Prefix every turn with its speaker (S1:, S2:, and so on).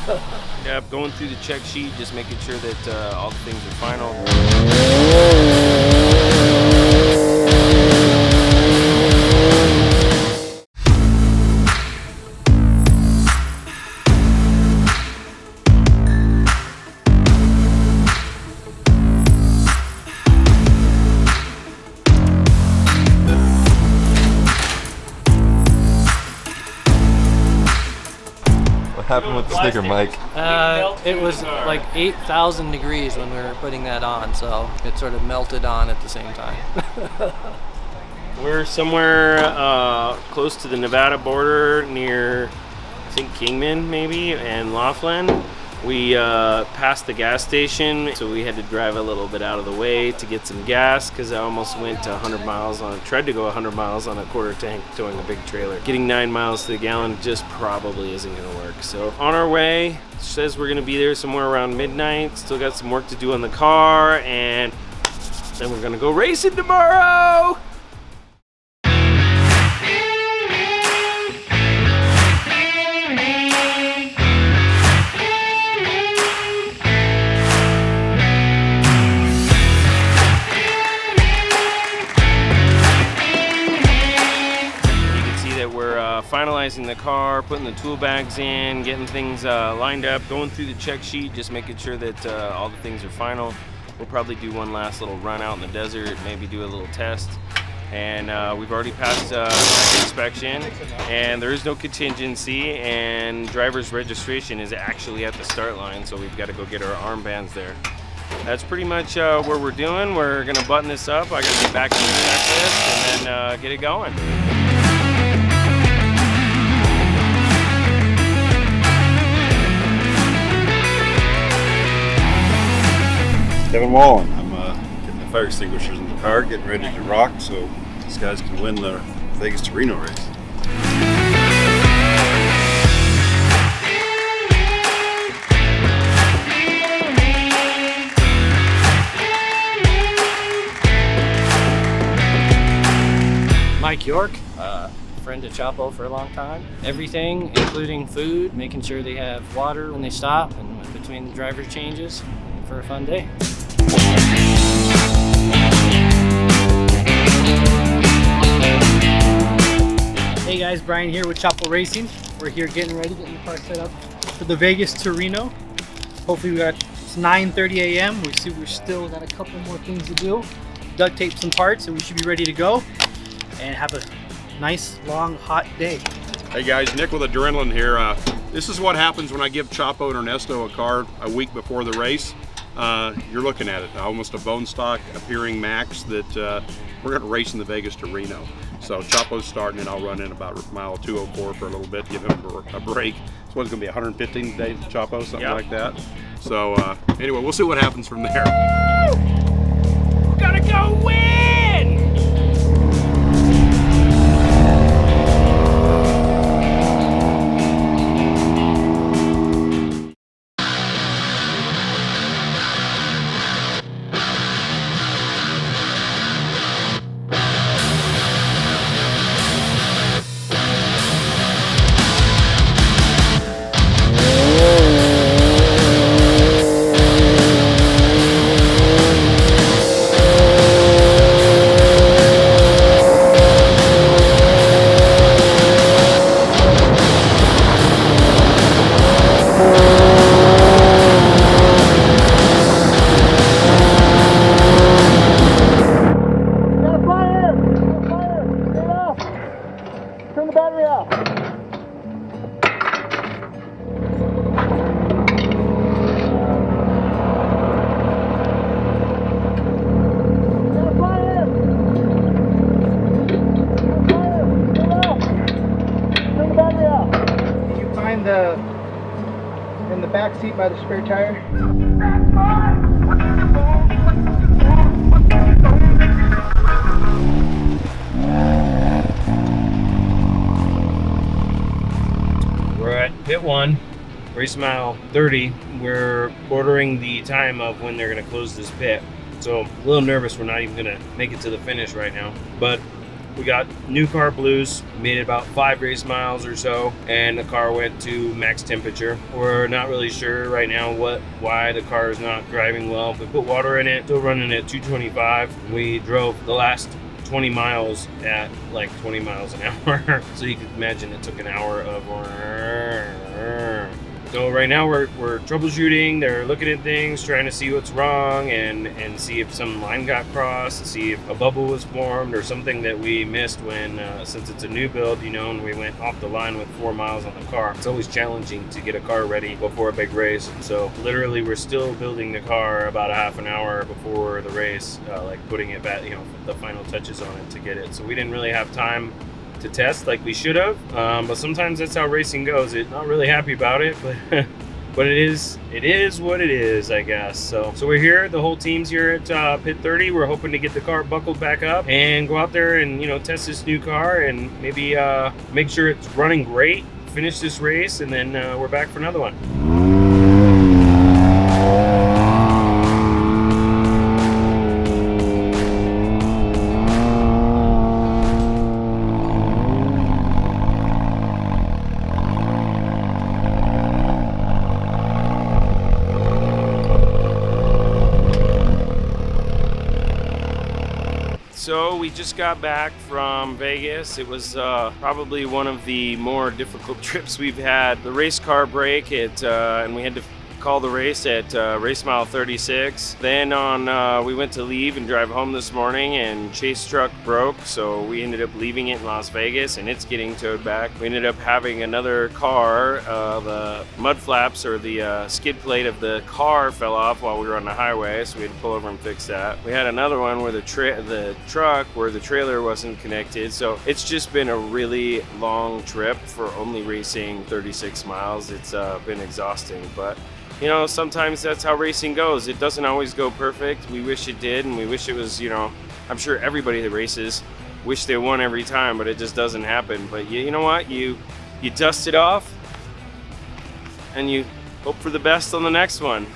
S1: Yep, going through the check sheet, just making sure that all the things are final.
S2: What happened with the sticker, Mike?
S3: It was like 8,000 degrees when we were putting that on, so it sort of melted on at the same time.
S1: We're somewhere close to the Nevada border near, I think, Kingman maybe, and Laughlin. We passed the gas station, so we had to drive a little bit out of the way to get some gas because I almost went to 100 miles on, tried to go 100 miles on a quarter tank towing a big trailer. Getting 9 miles to the gallon just probably isn't going to work. So on our way, says we're going to be there somewhere around midnight. Still got some work to do on the car, and then we're going to go racing tomorrow. Finalizing the car, putting the tool bags in, getting things lined up, going through the check sheet, just making sure that all the things are final. We'll probably do one last little run out in the desert, maybe do a little test. And we've already passed inspection, and there is no contingency, and driver's registration is actually at the start line, so we've got to go get our armbands there. That's pretty much what we're doing. We're going to button this up. I got to get back to the checklist and then get it going.
S4: Kevin Wallen. I'm getting the fire extinguishers in the car, getting ready to rock so these guys can win the Vegas to Reno race.
S3: Mike York, friend of Chapo for a long time. Everything, including food, making sure they have water when they stop and between the driver changes for a fun day.
S5: Hey guys, Brian here with Chapo Racing. We're here getting ready, getting the car set up for the Vegas to Reno. Hopefully it's 9:30 a.m. We see we're still got a couple more things to do. Duct tape some parts and we should be ready to go and have a nice, long, hot day.
S6: Hey guys, Nick with Adrenaline here. This is what happens when I give Chapo and Ernesto a car a week before the race. You're looking at it, almost a bone stock appearing Max that we're going to race in the Vegas to Reno. So Chapo's starting and I'll run in about mile 204 for a little bit, give him a break. So it's going to be 115 days Chapo, something like that. So anyway, we'll see what happens from there.
S1: We're gonna go win!
S5: In the back seat by the spare tire.
S1: We're at pit 1, race mile 30. We're bordering the time of when they're going to close this pit. So a little nervous we're not even going to make it to the finish right now. But We got new car blues, made it about 5 race miles or so, and the car went to max temperature. We're not really sure right now why the car is not driving well. We put water in it, still running at 225. We drove the last 20 miles at like 20 miles an hour. So you can imagine it took an hour of. So right now we're troubleshooting. They're looking at things, trying to see what's wrong and see if some line got crossed, see if a bubble was formed or something that we missed when, since it's a new build, you know, and we went off the line with 4 miles on the car. It's always challenging to get a car ready before a big race. So literally we're still building the car about a half an hour before the race, like putting it back, you know, the final touches on it to get it. So we didn't really have time to test like we should have, but sometimes that's how racing goes. Not really happy about it, but but it is what it is, I guess. So we're here, the whole team's here at pit 30. We're hoping to get the car buckled back up and go out there and, you know, test this new car and maybe make sure it's running great, finish this race, and then we're back for another one. So we just got back from Vegas. It was probably one of the more difficult trips we've had. The race car break, and we had to call the race at race mile 36. Then we went to leave and drive home this morning, and Chase truck broke, so we ended up leaving it in Las Vegas, and it's getting towed back. We ended up having another car, the mud flaps or the skid plate of the car fell off while we were on the highway, so we had to pull over and fix that. We had another one where the truck where the trailer wasn't connected. So it's just been a really long trip for only racing 36 miles. It's been exhausting, but you know, sometimes that's how racing goes. It doesn't always go perfect. We wish it did, and we wish it was, you know, I'm sure everybody that races wish they won every time, but it just doesn't happen. But you know what? You dust it off, and you hope for the best on the next one.